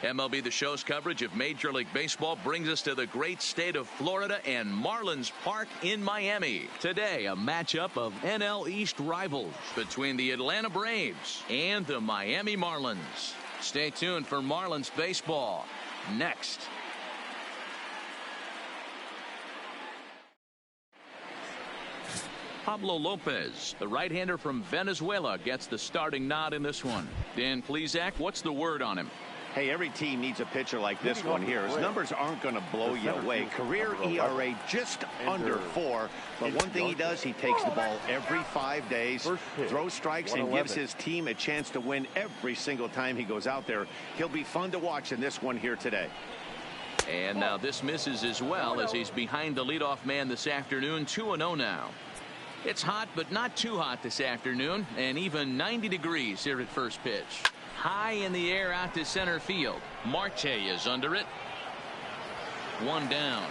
MLB The Show's coverage of Major League Baseball brings us to the great state of Florida and Marlins Park in Miami. Today, a matchup of NL East rivals between the Atlanta Braves and the Miami Marlins. Stay tuned for Marlins baseball next. Pablo Lopez, the right-hander from Venezuela, gets the starting nod in this one. Dan Plesac, what's the word on him? Hey, every team needs a pitcher like this one here. His numbers aren't going to blow you away. Career ERA just under 4. But one thing he does, he takes the ball every 5 days, throws strikes, and gives his team a chance to win every single time he goes out there. He'll be fun to watch in this one here today. And now this misses as well as he's behind the leadoff man this afternoon. 2-0 now. It's hot, but not too hot this afternoon, and even 90 degrees here at first pitch. High in the air out to center field. Marte is under it. One down.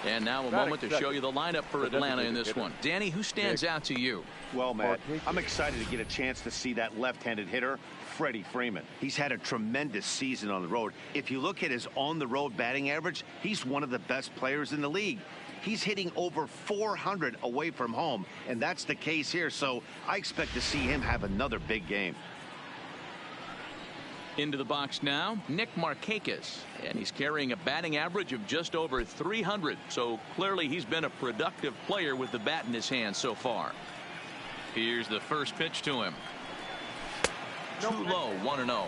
And now a moment to show you the lineup for Atlanta in this one. Danny, who stands out to you? Well, Matt, I'm excited to get a chance to see that left-handed hitter, Freddie Freeman. He's had a tremendous season on the road. If you look at his on-the-road batting average, he's one of the best players in the league. He's hitting over 400 away from home, and that's the case here, so I expect to see him have another big game. Into the box now, Nick Markakis, and he's carrying a batting average of just over 300, so clearly he's been a productive player with the bat in his hand so far. Here's the first pitch to him. Too low, 1-0.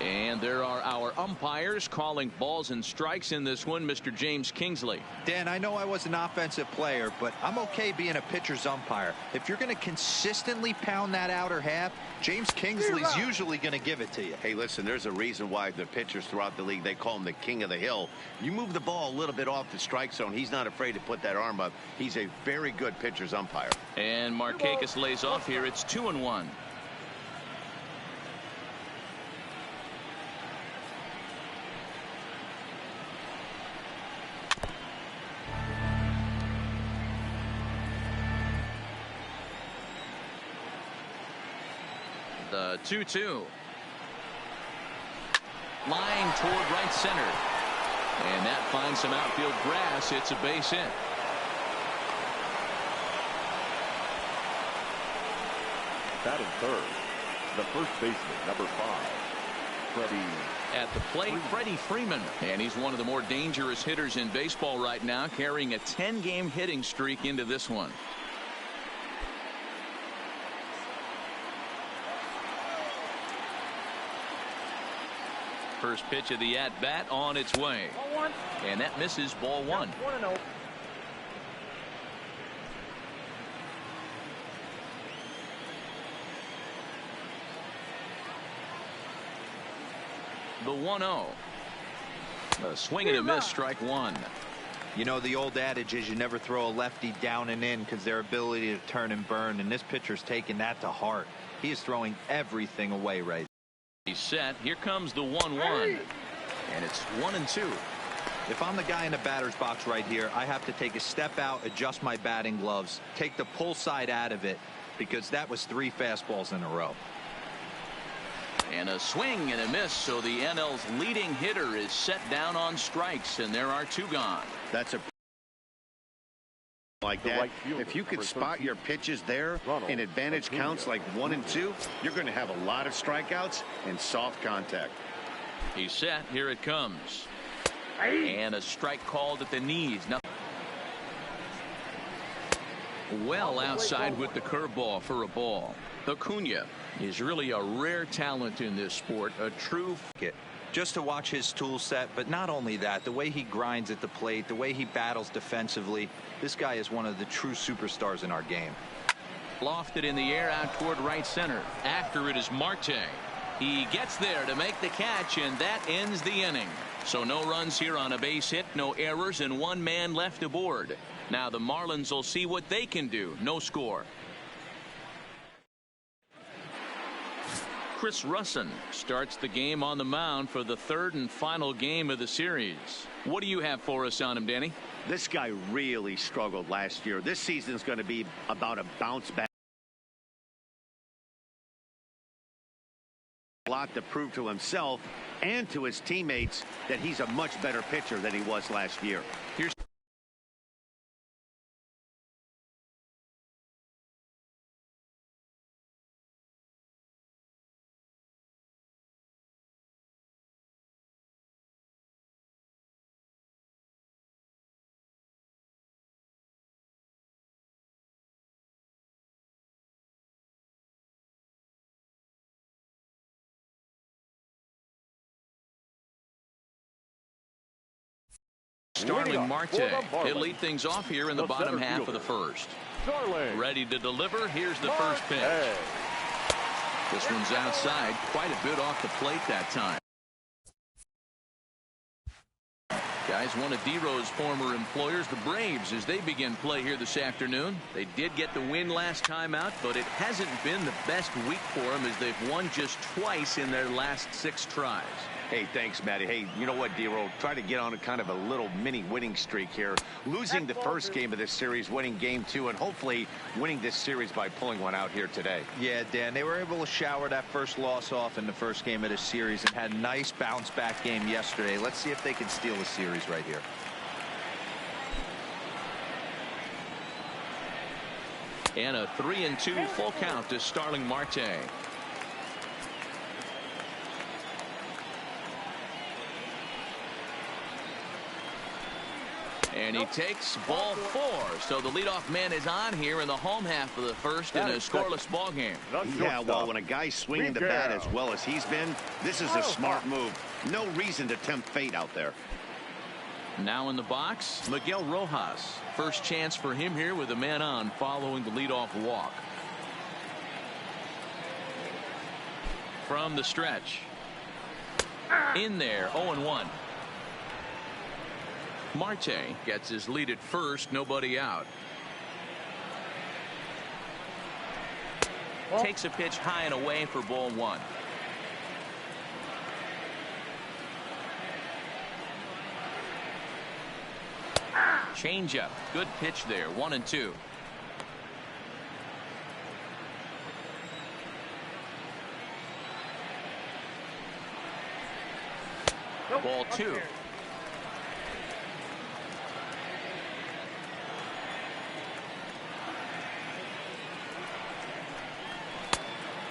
And there are our umpires calling balls and strikes in this one. Mr. James Kingsley. Dan, I know I was an offensive player, but I'm okay being a pitcher's umpire. If you're going to consistently pound that outer half, James Kingsley's usually going to give it to you. Hey, listen, there's a reason why the pitchers throughout the league, they call him the king of the hill. You move the ball a little bit off the strike zone, he's not afraid to put that arm up. He's a very good pitcher's umpire. And Markakis lays off here. It's 2-1. The 2-2. Line toward right center. And that finds some outfield grass. It's a base hit. Batting third, the first baseman, number 5, Freddie. At the plate, Freddie Freeman. And he's one of the more dangerous hitters in baseball right now, carrying a 10-game hitting streak into this one. First pitch of the at-bat on its way. And that misses, ball 1. 1-0. The 1-0. A swing and a miss, strike 1. You know, the old adage is you never throw a lefty down and in because their ability to turn and burn, and this pitcher's taking that to heart. He is throwing everything away right. He's set. Here comes the 1-1. And it's 1-2. If I'm the guy in the batter's box right here, I have to take a step out, adjust my batting gloves, take the pull side out of it, because that was 3 fastballs in a row. And a swing and a miss, so the NL's leading hitter is set down on strikes, and there are 2 gone. That's a like that. If you could spot your pitches there in advantage counts like 1 and 2, you're going to have a lot of strikeouts and soft contact. He's set. Here it comes. And a strike called at the knees. Well outside with the curveball for a ball. Acuna is really a rare talent in this sport, a true just to watch his tool set, but not only that, the way he grinds at the plate, the way he battles defensively, this guy is one of the true superstars in our game. Lofted in the air out toward right center. After it is Marte. He gets there to make the catch, and that ends the inning. So no runs here on a base hit, no errors, and 1 man left aboard. Now the Marlins will see what they can do. No score. Chris Russin starts the game on the mound for the 3rd and final game of the series. What do you have for us on him, Danny? This guy really struggled last year. This season is going to be about a bounce back. A lot to prove to himself and to his teammates that he's a much better pitcher than he was last year. Here's Starling Marte. He'll lead things off here in the bottom half of the first. Ready to deliver. Here's the first pitch. This one's outside. Quite a bit off the plate that time. Guys, one of D-Rose former employers, the Braves, as they begin play here this afternoon. They did get the win last time out, but it hasn't been the best week for them as they've won just twice in their last 6 tries. Hey, thanks, Matty. Hey, you know what, D-Roll? Try to get on a kind of a little mini winning streak here. Losing the first game of this series, winning game 2, and hopefully winning this series by pulling one out here today. Yeah, Dan, they were able to shower that first loss off in the first game of this series and had a nice bounce-back game yesterday. Let's see if they can steal the series right here. And a 3-2 full count to Starling Marte. And he takes ball 4. So the leadoff man is on here in the home half of the first in a scoreless ball game. Yeah, well, when a guy's swinging the bat as well as he's been, this is a smart move. No reason to tempt fate out there. Now in the box, Miguel Rojas. First chance for him here with a man on following the leadoff walk. From the stretch. In there, 0-1. Marte gets his lead at first, nobody out. Takes a pitch high and away for ball 1. Changeup, good pitch there, 1-2. Ball 2.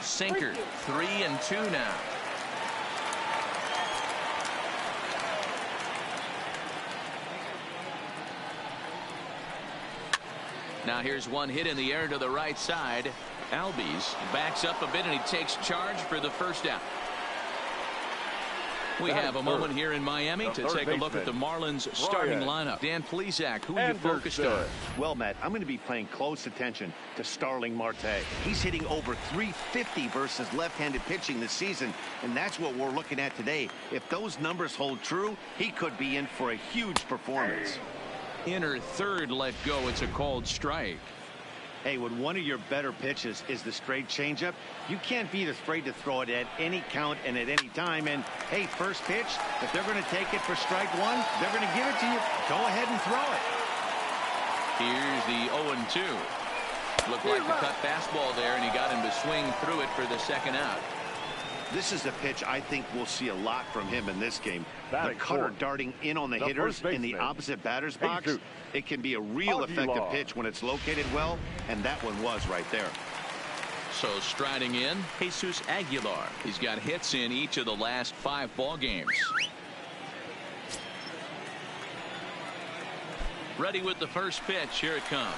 Sinker, 3-2 now. Now here's one hit in the air to the right side. Albies backs up a bit and he takes charge for the first out. We have a moment here in Miami to take a look at the Marlins starting lineup. Dan Plesac, who are you focused on? Well, Matt, I'm going to be paying close attention to Starling Marte. He's hitting over 350 versus left-handed pitching this season, and that's what we're looking at today. If those numbers hold true, he could be in for a huge performance. Inner third let go. It's a called strike. Hey, when one of your better pitches is the straight changeup, you can't be afraid to throw it at any count and at any time. And, hey, first pitch, if they're going to take it for strike 1, they're going to give it to you. Go ahead and throw it. Here's the 0-2. Looked like a cut fastball there, and he got him to swing through it for the second out. This is a pitch I think we'll see a lot from him in this game. The cutter darting in on the hitters in the opposite batter's box. It can be a real effective pitch when it's located well, and that one was right there. So striding in, Jesus Aguilar. He's got hits in each of the last 5 ball games. Ready with the first pitch. Here it comes.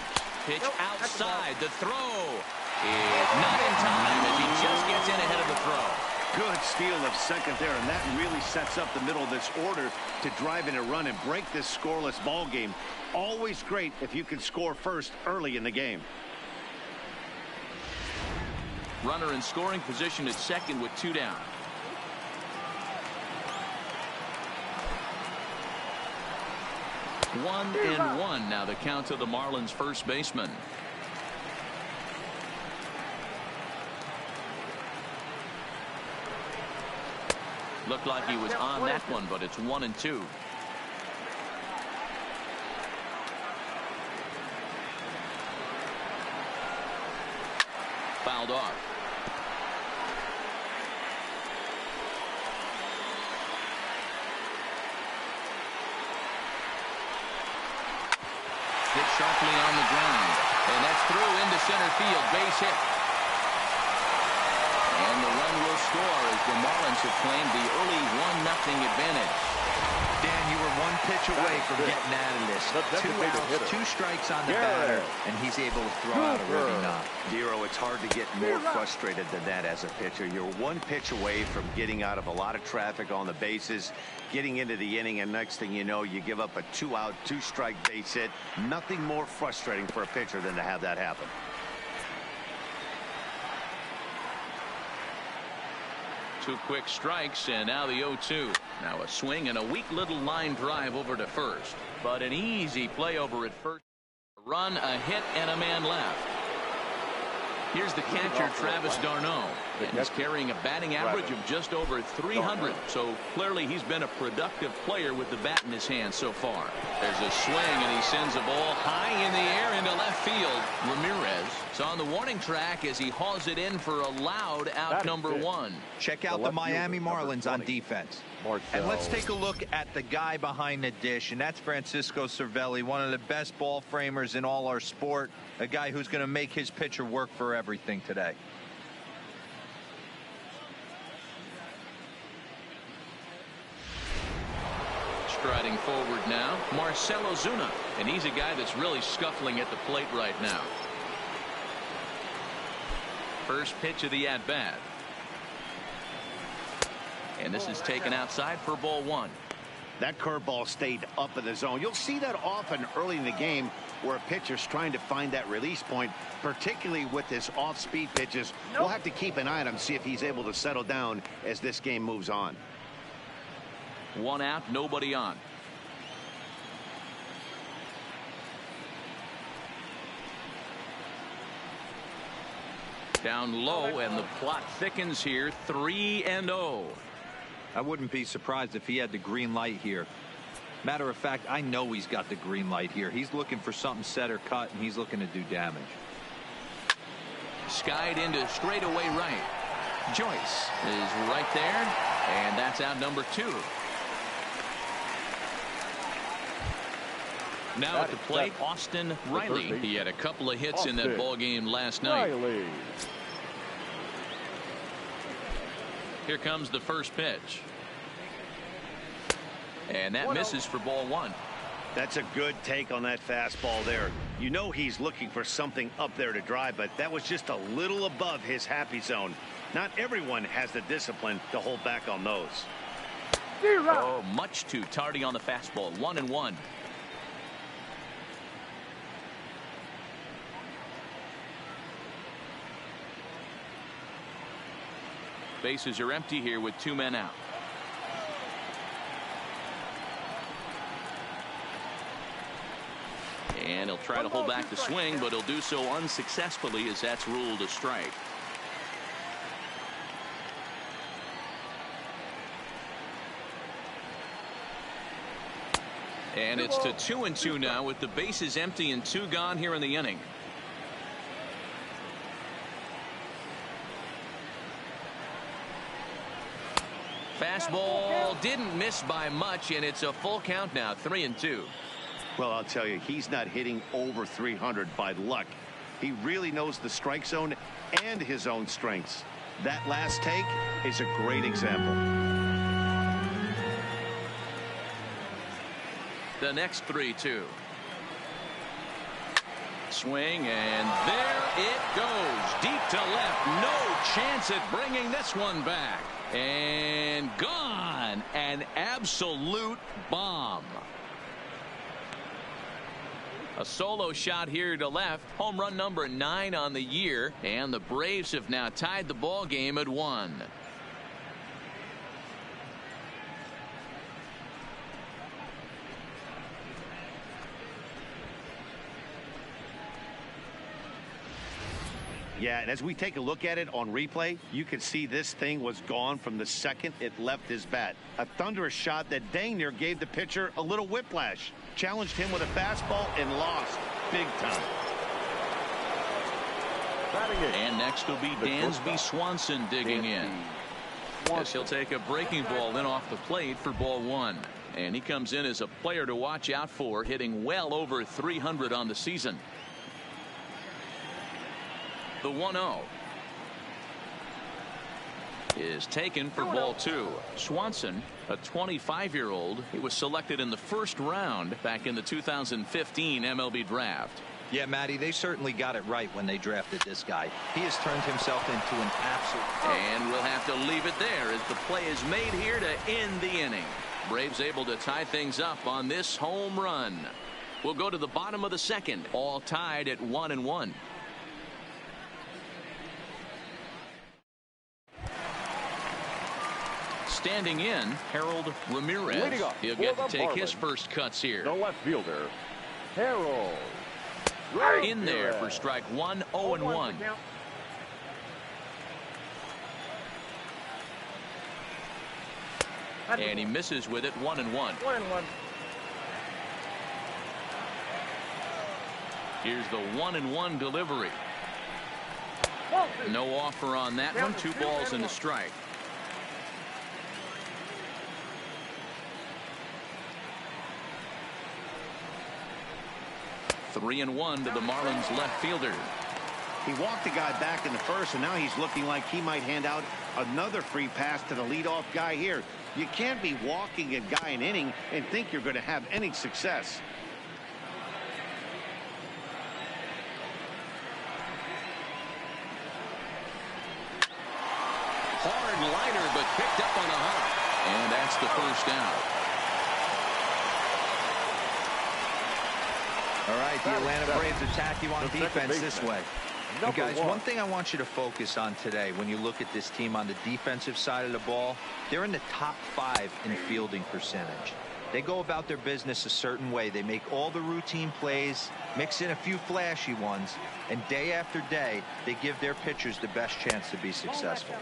Pitch outside. The throw is not in time as he just gets in ahead of the throw. Good steal of second there, and that really sets up the middle of this order to drive in a run and break this scoreless ball game. Always great if you can score first early in the game. Runner in scoring position at second with 2 down. One and one now the count to the Marlins first baseman. Looked like he was on that one, but it's 1-2. Fouled off. hit sharply on the ground. And that's through into center field. Base hit. And the run will score as the Marlins have claimed the early 1-0 advantage. Dan, you were one pitch away from getting out of this. 2 outs, 2 strikes on the batter, and he's able to throw out a ribby knock. Dero, it's hard to get more frustrated than that as a pitcher. You're 1 pitch away from getting out of a lot of traffic on the bases, getting into the inning, and next thing you know, you give up a 2-out, 2-strike base hit. Nothing more frustrating for a pitcher than to have that happen. Two quick strikes, and now the 0-2. Now a swing and a weak little line drive over to first. But an easy play over at first. A run, a hit, and a man left. Here's the catcher, Travis d'Arnaud. And he's carrying a batting average of just over 300. So clearly he's been a productive player with the bat in his hand so far. There's a swing, and he sends a ball high in the air into left field. Ramirez is on the warning track as he hauls it in for a loud out number 1. Check out the Miami Marlins on defense. And let's take a look at the guy behind the dish, and that's Francisco Cervelli, one of the best ball framers in all our sport, a guy who's going to make his pitcher work for everything today. Striding forward now, Marcell Ozuna, and he's a guy that's really scuffling at the plate right now. First pitch of the at-bat. And this is taken outside for ball 1. That curveball stayed up in the zone. You'll see that often early in the game where a pitcher's trying to find that release point, particularly with his off-speed pitches. We'll have to keep an eye on him, see if he's able to settle down as this game moves on. 1 out, nobody on. Down low, and the plot thickens here. 3-0. I wouldn't be surprised if he had the green light here. Matter of fact, I know he's got the green light here. He's looking for something set or cut, and he's looking to do damage. Skied into straightaway right. Joyce is right there, and that's out number 2. Now at the plate, Austin Riley. He had a couple of hits in that ball game last night. Here comes the first pitch. And that misses for ball 1. That's a good take on that fastball there. You know he's looking for something up there to drive, but that was just a little above his happy zone. Not everyone has the discipline to hold back on those. Oh, much too tardy on the fastball. 1-1. Bases are empty here with 2 men out. And he'll try to hold back the swing, but he'll do so unsuccessfully as that's ruled a strike. And it's to 2-2 now with the bases empty and 2 gone here in the inning. Fastball didn't miss by much, and it's a full count now. 3-2. Well, I'll tell you, he's not hitting over 300 by luck. He really knows the strike zone and his own strengths. That last take is a great example. The next 3-2. Swing, and there it goes. Deep to left. No chance at bringing this one back. And gone. An absolute bomb. A solo shot here to left. Home run number 9 on the year. And the Braves have now tied the ball game at 1. Yeah, and as we take a look at it on replay, you can see this thing was gone from the second it left his bat. A thunderous shot that dang near gave the pitcher a little whiplash. Challenged him with a fastball and lost big time. And next will be Dansby Swanson digging in. Yes, he'll take a breaking ball in off the plate for ball 1. And he comes in as a player to watch out for, hitting well over 300 on the season. The 1-0 is taken for ball 2. Swanson, a 25-year-old, he was selected in the first round back in the 2015 MLB draft. Yeah, Matty, they certainly got it right when they drafted this guy. He has turned himself into an absolute. And we'll have to leave it there as the play is made here to end the inning. Braves able to tie things up on this home run. We'll go to the bottom of the second, all tied at 1-1. Standing in, Harold Ramirez. He'll get to take his first cuts here. The left fielder, Harold. In there for strike 1, 0-1. And he misses with it, 1-1. Here's the 1-1 delivery. No offer on that one. 2 balls and a strike. Three and 1 to the Marlins left fielder. He walked the guy back in the first, and now he's looking like he might hand out another free pass to the leadoff guy here. You can't be walking a guy an inning and think you're going to have any success. Hard liner, but picked up on a hop. And that's the first out. All right, the Atlanta Braves attack you on defense this way. And guys, one thing I want you to focus on today when you look at this team on the defensive side of the ball, they're in the top 5 in fielding percentage. They go about their business a certain way. They make all the routine plays, mix in a few flashy ones, and day after day, they give their pitchers the best chance to be successful.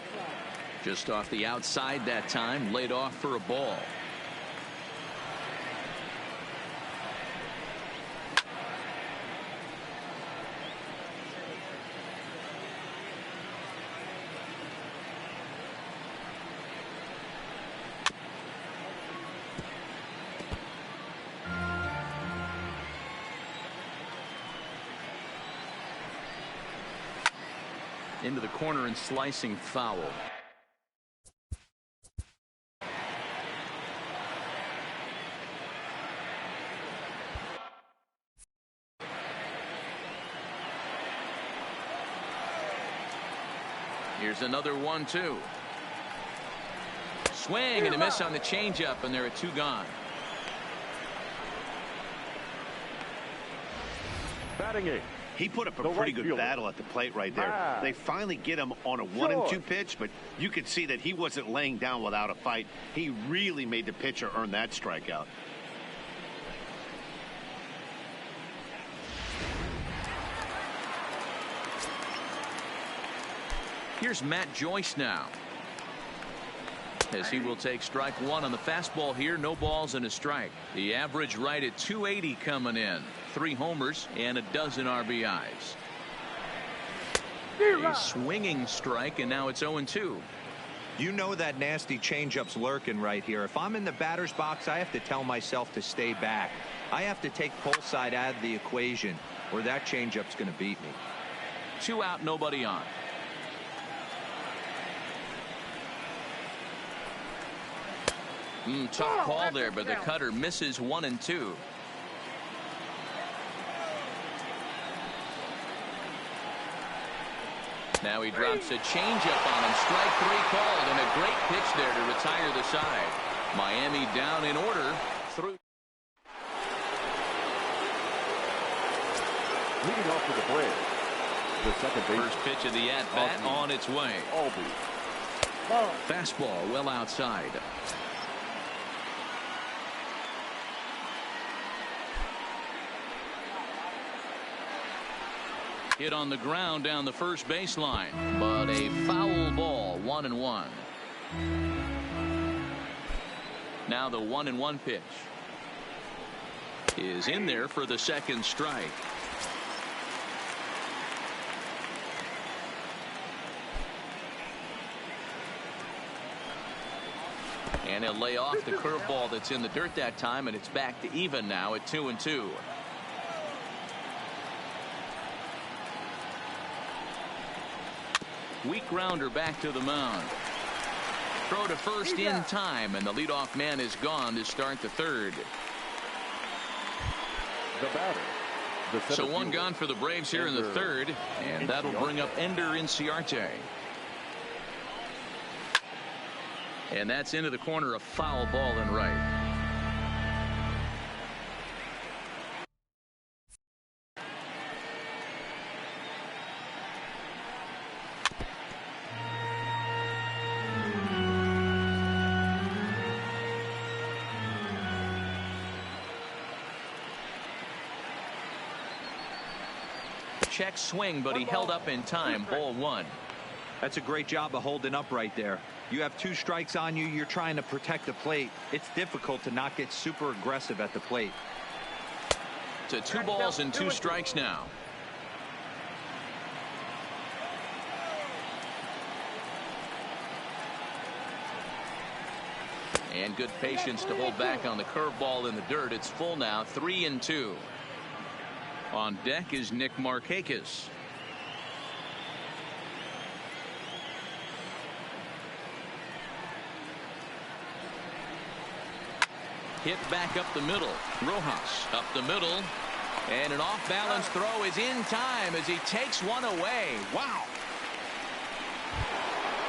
Just off the outside that time, laid off for a ball. Into the corner and slicing foul. Here's another 1-2. Swing and a miss on the changeup, and there are 2 gone. Batting 8. He put up a pretty good battle at the plate right there. They finally get him on a 1-2 pitch, but you could see that he wasn't laying down without a fight. He really made the pitcher earn that strikeout. Here's Matt Joyce now, as he will take strike 1 on the fastball here. No balls and a strike. The average right at 280 coming in. 3 homers and a dozen RBIs. A swinging strike, and now it's 0-2. You know that nasty changeup's lurking right here. If I'm in the batter's box, I have to tell myself to stay back. I have to take pull side out of the equation, or that changeup's going to beat me. 2 out, nobody on. Tough call there, but the cutter misses 1 and 2. Now he drops a changeup on him. Strike 3 called, and a great pitch there to retire the side. Miami down in order through. Leading off for the Braves, the second base. First pitch of the at-bat on its way. Fastball well outside. Hit on the ground down the first baseline, but a foul ball. 1-1. Now the 1-1 pitch is in there for the second strike. And he'll lay off the curveball that's in the dirt that time, and it's back to even now at 2-2. Weak grounder back to the mound. Throw to first in time, and the leadoff man is gone to start the third. The batter. So one gone for the Braves here in the third, and that'll bring up Ender Inciarte. And that's into the corner, a foul ball and right. Check swing, but he held up in time. Ball one. That's a great job of holding up right there. You have 2 strikes on you. You're trying to protect the plate. It's difficult to not get super aggressive at the plate. To 2 balls and 2 strikes now. And good patience to hold back on the curveball in the dirt. It's full now, 3-2. On deck is Nick Markakis. Hit back up the middle. Rojas up the middle. And an off-balance throw is in time as he takes one away. Wow.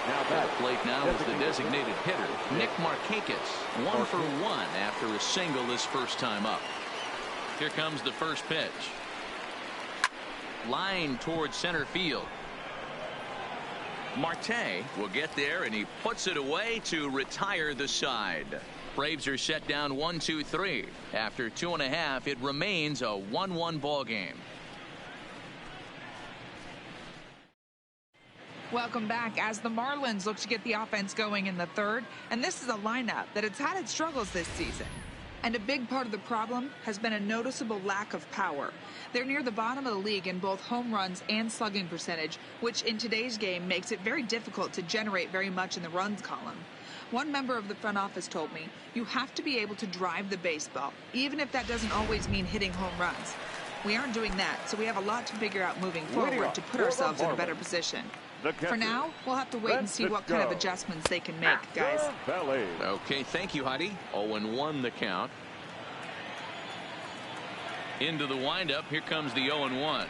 Now at the plate now is the designated hitter, Nick Markakis. 1 for 1 after a single this first time up. Here comes the first pitch. Line towards center field. Marte will get there, and he puts it away to retire the side. Braves are set down 1-2-3. After 2.5, it remains a 1-1 ball game. Welcome back as the Marlins look to get the offense going in the third. And this is a lineup that has had its struggles this season. And a big part of the problem has been a noticeable lack of power. They're near the bottom of the league in both home runs and slugging percentage, which in today's game makes it very difficult to generate very much in the runs column. One member of the front office told me, you have to be able to drive the baseball, even if that doesn't always mean hitting home runs. We aren't doing that, so we have a lot to figure out moving forward to put ourselves in a better position. For now, we'll have to wait and see what kind of adjustments they can make, guys. Okay, thank you, Heidi. 0-1 the count. Into the windup. Here comes the 0-1.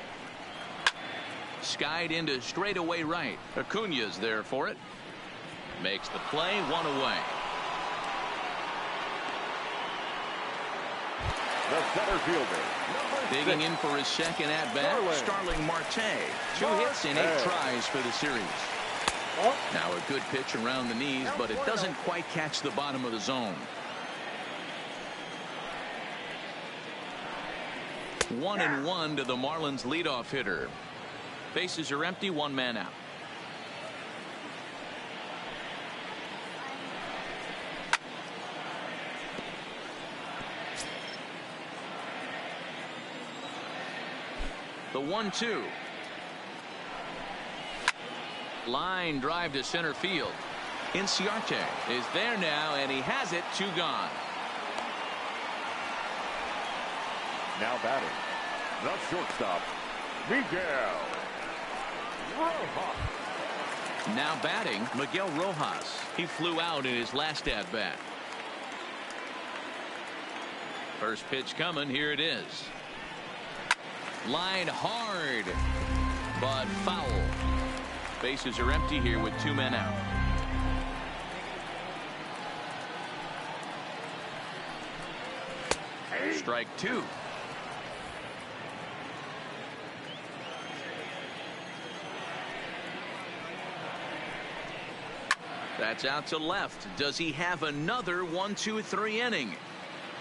Skied into straightaway right. Acuna's there for it. Makes the play, 1 away. The center fielder. Digging in for his second at-bat, Starling Marte. 2 hits in 8 tries for the series. Now a good pitch around the knees, but it doesn't quite catch the bottom of the zone. 1-1 to the Marlins leadoff hitter. Bases are empty, 1 man out. The 1-2. Line drive to center field. Inciarte is there now, and he has it. 2 gone. Now batting, the shortstop, Miguel Rojas. Now batting, Miguel Rojas. He flew out in his last at-bat. First pitch coming. Here it is. Line hard, but foul. Bases are empty here with 2 men out. Strike 2. That's out to left. Does he have another 1-2-3 inning?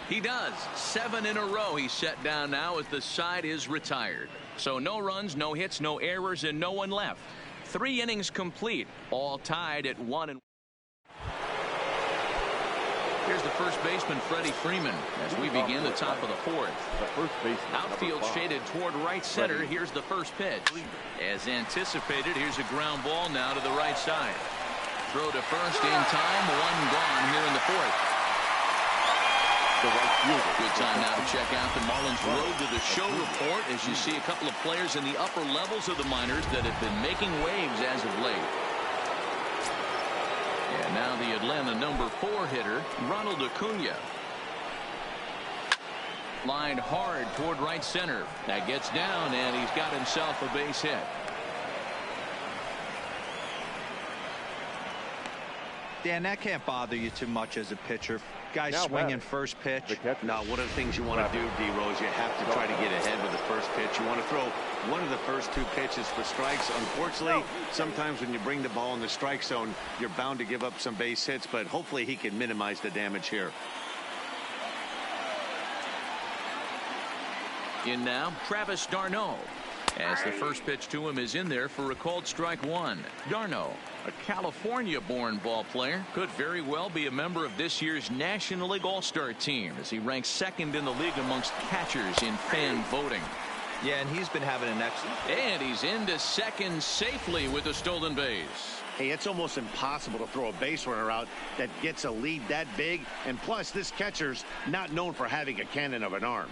He does. 7 in a row he's set down now as the side is retired. So no runs, no hits, no errors, and no one left. 3 innings complete, all tied at 1. Here's the first baseman, Freddie Freeman, as we begin the top of the 4th. The first baseman. Outfield shaded toward right center. Here's the first pitch. As anticipated, here's a ground ball now to the right side. throw to first in time. One gone here in the fourth. Good time now to check out the Marlins road to the show report as you see a couple of players in the upper levels of the minors that have been making waves as of late. And now the Atlanta number 4 hitter, Ronald Acuna. Lined hard toward right center. That gets down, and he's got himself a base hit. Dan, that can't bother you too much as a pitcher. Guy swinging first pitch. Now, one of the things you want to do, D-Rose, you have to try to get ahead with the first pitch. You want to throw one of the first 2 pitches for strikes. Unfortunately, sometimes when you bring the ball in the strike zone, you're bound to give up some base hits, but hopefully he can minimize the damage here. In now, Travis d'Arnaud. As the first pitch to him is in there for a called strike 1. d'Arnaud, a California-born ball player, could very well be a member of this year's National League All-Star team as he ranks 2nd in the league amongst catchers in fan voting. Yeah, and he's been having an excellent. And he's into second safely with a stolen base. Hey, it's almost impossible to throw a base runner out that gets a lead that big. And plus, this catcher's not known for having a cannon of an arm.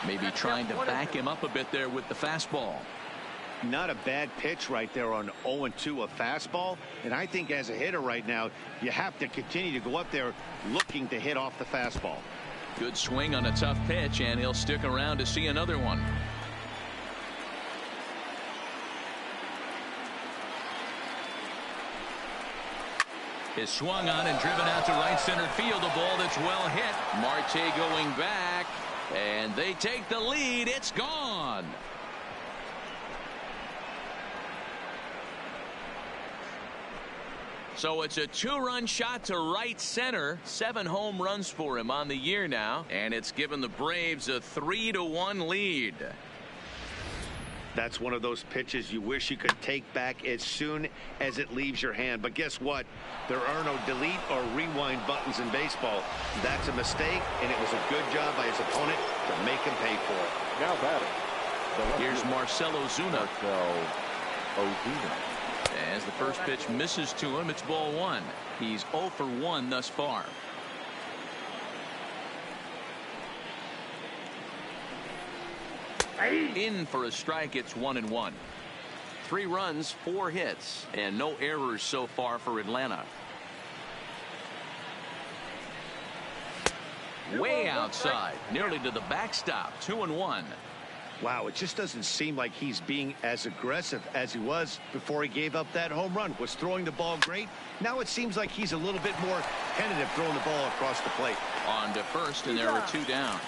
Maybe trying to back him up a bit there with the fastball. Not a bad pitch right there on 0-2, a fastball. And I think as a hitter right now, you have to continue to go up there looking to hit off the fastball. Good swing on a tough pitch, and he'll stick around to see another one. Is swung on and driven out to right center field. A ball that's well hit. Marte going back. And they take the lead. It's gone. So it's a 2-run shot to right center. 7 home runs for him on the year now. And it's given the Braves a 3-1 lead. That's one of those pitches you wish you could take back as soon as it leaves your hand. But guess what? There are no delete or rewind buttons in baseball. That's a mistake, and it was a good job by his opponent to make him pay for it. Now batting. Here's Marcell Ozuna. As the first pitch misses to him, it's ball 1. He's 0 for 1 thus far. In for a strike. It's 1-1. 3 runs, 4 hits, and no errors so far for Atlanta. Way outside, nearly to the backstop. 2-1. Wow, it just doesn't seem like he's being as aggressive as he was before he gave up that home run. Was throwing the ball great. Now it seems like he's a little bit more tentative throwing the ball across the plate. On to first, and there are 2 down.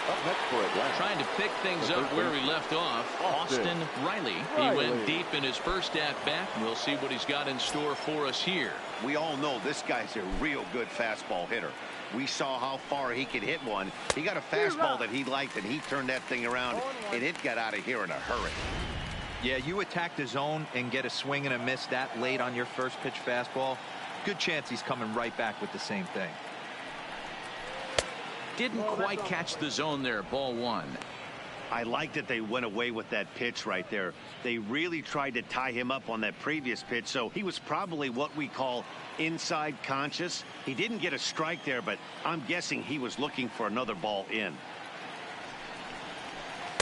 Up next for Atlanta. Trying to pick things up where he left off. Austin Riley. He went deep in his first at-bat. We'll see what he's got in store for us here. We all know this guy's a real good fastball hitter. We saw how far he could hit one. He got a fastball that he liked, and he turned that thing around, and it got out of here in a hurry. Yeah, you attack the zone and get a swing and a miss that late on your first pitch fastball. Good chance he's coming right back with the same thing. Didn't quite catch the zone there. Ball 1. I like that they went away with that pitch right there. They really tried to tie him up on that previous pitch, so he was probably what we call inside conscious. He didn't get a strike there, but I'm guessing he was looking for another ball in.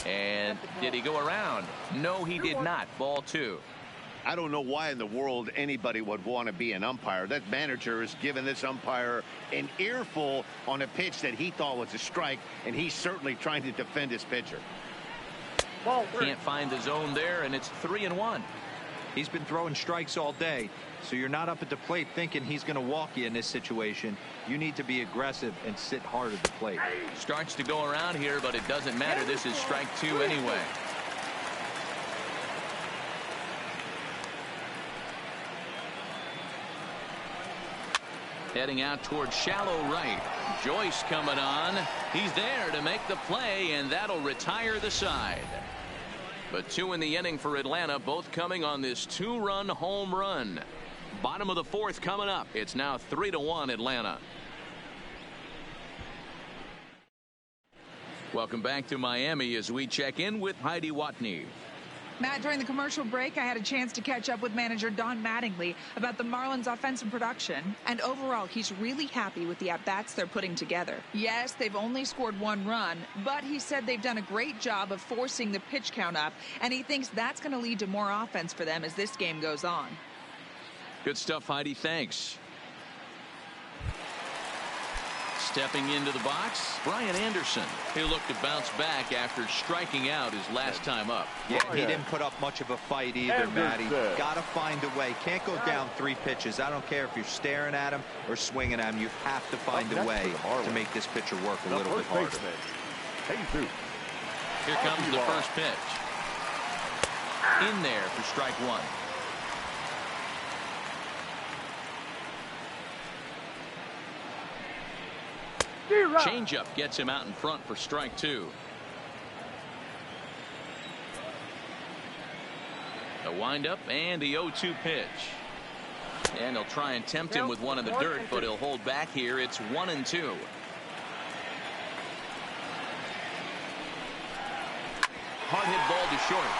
And did he go around? No, he did not. Ball 2. I don't know why in the world anybody would want to be an umpire. That manager has given this umpire an earful on a pitch that he thought was a strike, and he's certainly trying to defend his pitcher. Can't find the zone there, and it's 3-1. He's been throwing strikes all day, so you're not up at the plate thinking he's going to walk you in this situation. You need to be aggressive and sit hard at the plate. Starts to go around here, but it doesn't matter. This is strike 2 anyway. Heading out towards shallow right. Joyce coming on. He's there to make the play, and that'll retire the side. But 2 in the inning for Atlanta, both coming on this 2-run home run. Bottom of the 4th coming up. It's now 3-1 Atlanta. Welcome back to Miami as we check in with Heidi Watney. Matt, during the commercial break, I had a chance to catch up with manager Don Mattingly about the Marlins' offensive production. And overall, he's really happy with the at-bats they're putting together. Yes, they've only scored 1 run, but he said they've done a great job of forcing the pitch count up, and he thinks that's going to lead to more offense for them as this game goes on. Good stuff, Heidi. Thanks. Stepping into the box, Brian Anderson. He'll look to bounce back after striking out his last time up. Yeah, he didn't put up much of a fight either, Matty. Got to find a way. Can't go down 3 pitches. I don't care if you're staring at him or swinging at him. You have to find a way to make this pitcher work a little bit harder. Here comes the first pitch. In there for strike 1. Changeup gets him out in front for strike 2. A windup and the 0-2 pitch. And he'll try and tempt him with one in the dirt, but he'll hold back here. It's 1-2. Hard hit ball to short.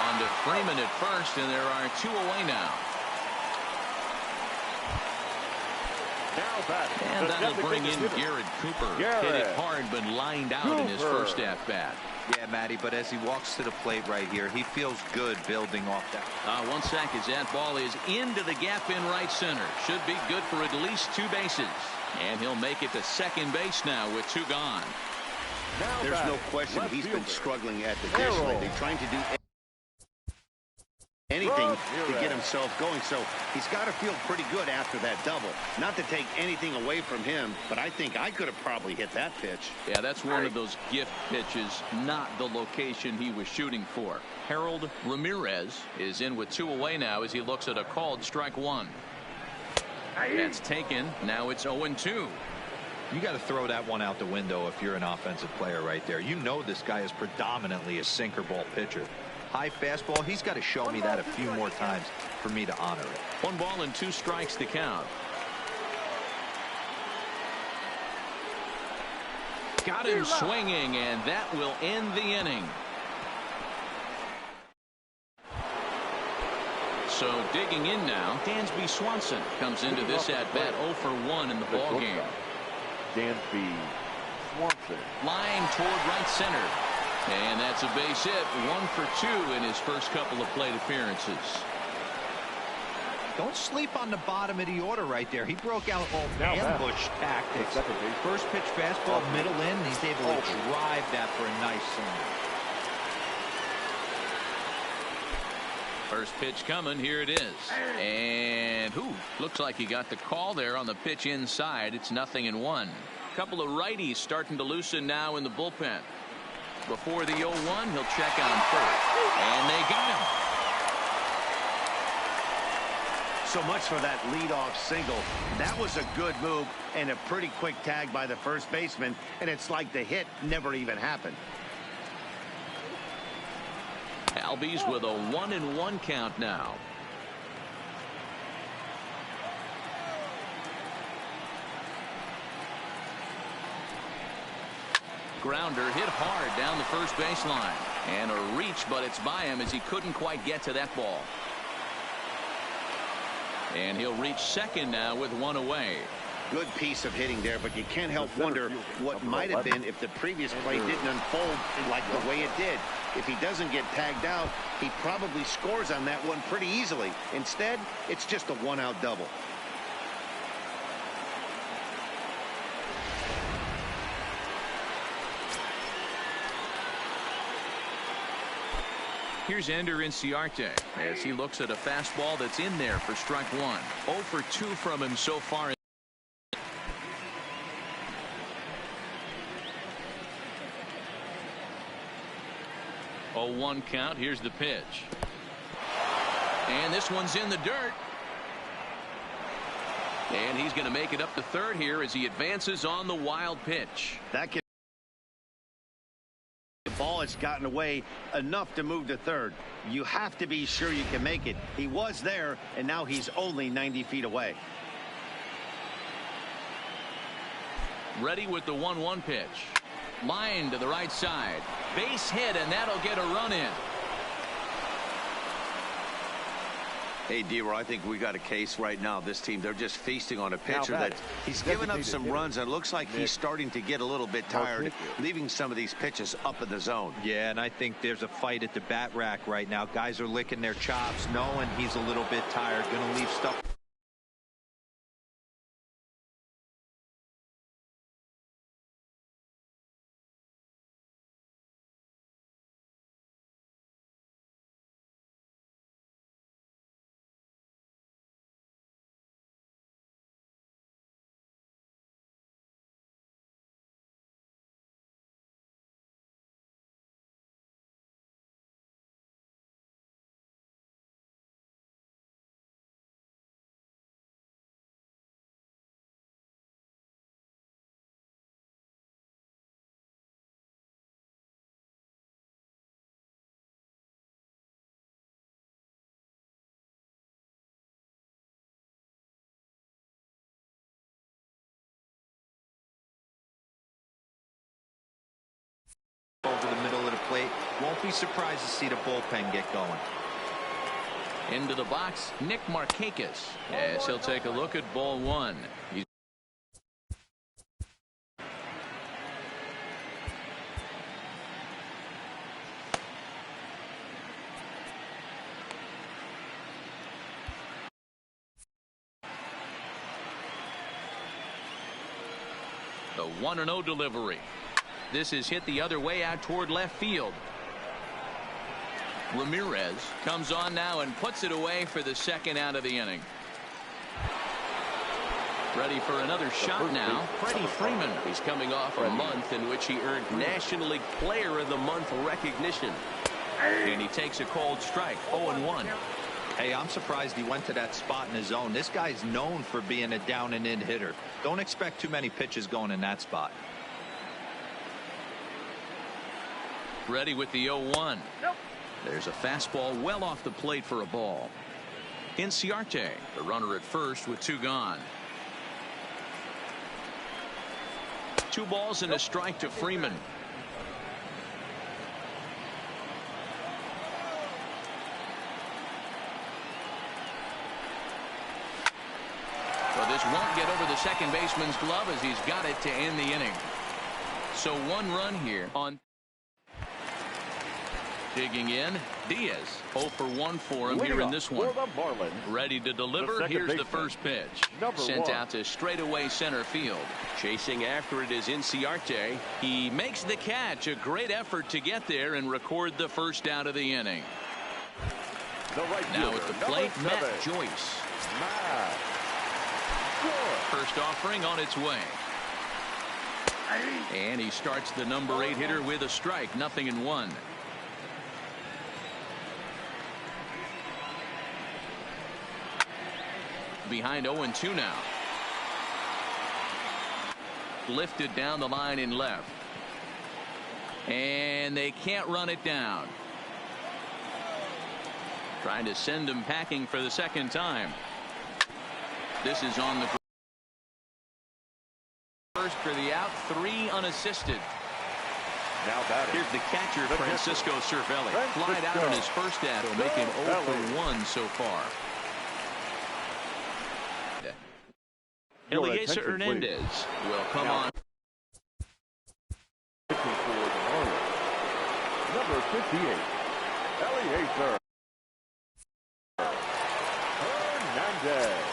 On to Freeman at first, and there are 2 away now. And that'll bring in Garrett Cooper. Hit it hard, but lined out in his first at-bat. Yeah, Matty, but as he walks to the plate right here, he feels good building off that. 1 sack as that ball is into the gap in right center. Should be good for at least 2 bases. And he'll make it to second base now with 2 gone. There's no question he's been struggling at the dish lately, trying to do anything to get himself going, so he's got to feel pretty good after that double. Not to take anything away from him, but I think I could have probably hit that pitch. Yeah, that's one of those gift pitches, not the location he was shooting for. Harold Ramirez is in with 2 away now as he looks at a called strike 1. That's taken. Now it's 0-2. You got to throw that one out the window if you're an offensive player right there. You know this guy is predominantly a sinker ball pitcher. High fastball, he's got to show me that a few more times for me to honor it. 1 ball and 2 strikes to count. Got him swinging, and that will end the inning. So digging in now, Dansby Swanson comes into this at-bat 0 for 1 in the ballgame. Dansby Swanson. Line toward right center. And that's a base hit. 1 for 2 in his first couple of plate appearances. Don't sleep on the bottom of the order right there. He broke out all ambush tactics. First pitch fastball, middle in. He's able to drive that for a nice single. First pitch coming. Here it is. And looks like he got the call there on the pitch inside. It's 0-1. Couple of righties starting to loosen now in the bullpen. Before the 0-1, he'll check on first. And they got him. So much for that leadoff single. That was a good move and a pretty quick tag by the first baseman, and it's like the hit never even happened. Albies with a 1-1 count now. Grounder hit hard down the first baseline. And a reach, but it's by him as he couldn't quite get to that ball. And he'll reach second now with 1 away. Good piece of hitting there, but you can't help wonder what might have been if the previous play didn't unfold like the way it did. If he doesn't get tagged out, he probably scores on that one pretty easily. Instead, it's just a 1-out double. Here's Ender Inciarte as he looks at a fastball that's in there for strike 1. 0 for 2 from him so far. Oh, 1 count. Here's the pitch. And this one's in the dirt. And he's going to make it up to third here as he advances on the wild pitch. The ball has gotten away enough to move to third. You have to be sure you can make it. He was there, and now he's only 90 feet away. Ready with the 1-1 pitch. Line to the right side. Base hit, and that'll get a run in. Hey, D-Roy, I think we got a case right now. This team, they're just feasting on a pitcher that he's given up some runs, and it looks like he's starting to get a little bit tired, leaving some of these pitches up in the zone. Yeah, and I think there's a fight at the bat rack right now. Guys are licking their chops, knowing he's a little bit tired, going to leave stuff. Over the middle of the plate. Won't be surprised to see the bullpen get going. Into the box, Nick Markakis, as he'll take a look at ball one. The 1-0 delivery. This is hit the other way out toward left field. Ramirez comes on now and puts it away for the second out of the inning. Ready for another shot now. Freddie Freeman. He's coming off a month in which he earned National League Player of the Month recognition. And he takes a cold strike. 0-1. Hey, I'm surprised he went to that spot in his zone. This guy's known for being a down and in hitter. Don't expect too many pitches going in that spot. Ready with the 0-1. There's a fastball well off the plate for a ball. Inciarte, the runner at first with two gone. 2 balls and a strike to Freeman. Well, this won't get over the second baseman's glove as he's got it to end the inning. So 1 run here on. Digging in, Diaz. 0 for 1 for him here in this one. Ready to deliver. Here's the first pitch. Sent out to straightaway center field. Chasing after it is Inciarte. He makes the catch. A great effort to get there and record the first out of the inning. Now at the plate, Matt Joyce. First offering on its way. And he starts the number 8 hitter with a strike. 0-1. Behind 0-2 now. Lifted down the line in left. And they can't run it down. Trying to send him packing for the second time. This is on the first for the out. 3 unassisted. Now batting. Here's the catcher, Francisco Cervelli. Flied out on his first at. Will make him 0 for 1 so far. Eliezer Hernandez will come on. For the Marlins, number 58, Eliezer Hernandez.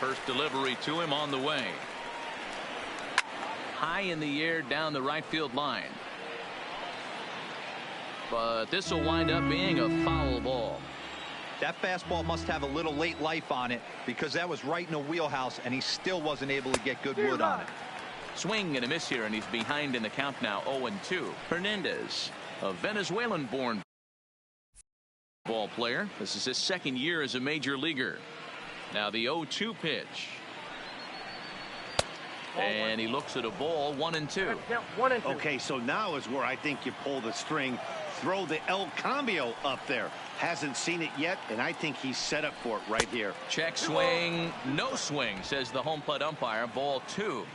First delivery to him on the way. High in the air down the right field line. But this will wind up being a foul ball. That fastball must have a little late life on it because that was right in the wheelhouse and he still wasn't able to get good wood on it. Swing and a miss here, and he's behind in the count now. 0-2. Hernandez, a Venezuelan-born ball player. This is his second year as a major leaguer. Now the 0-2 pitch. And he looks at a ball, 1-2. Okay, so now is where I think you pull the string. Throw the El Cambio up there. Hasn't seen it yet, and I think he's set up for it right here. Check swing, no swing, says the home plate umpire. Ball 2.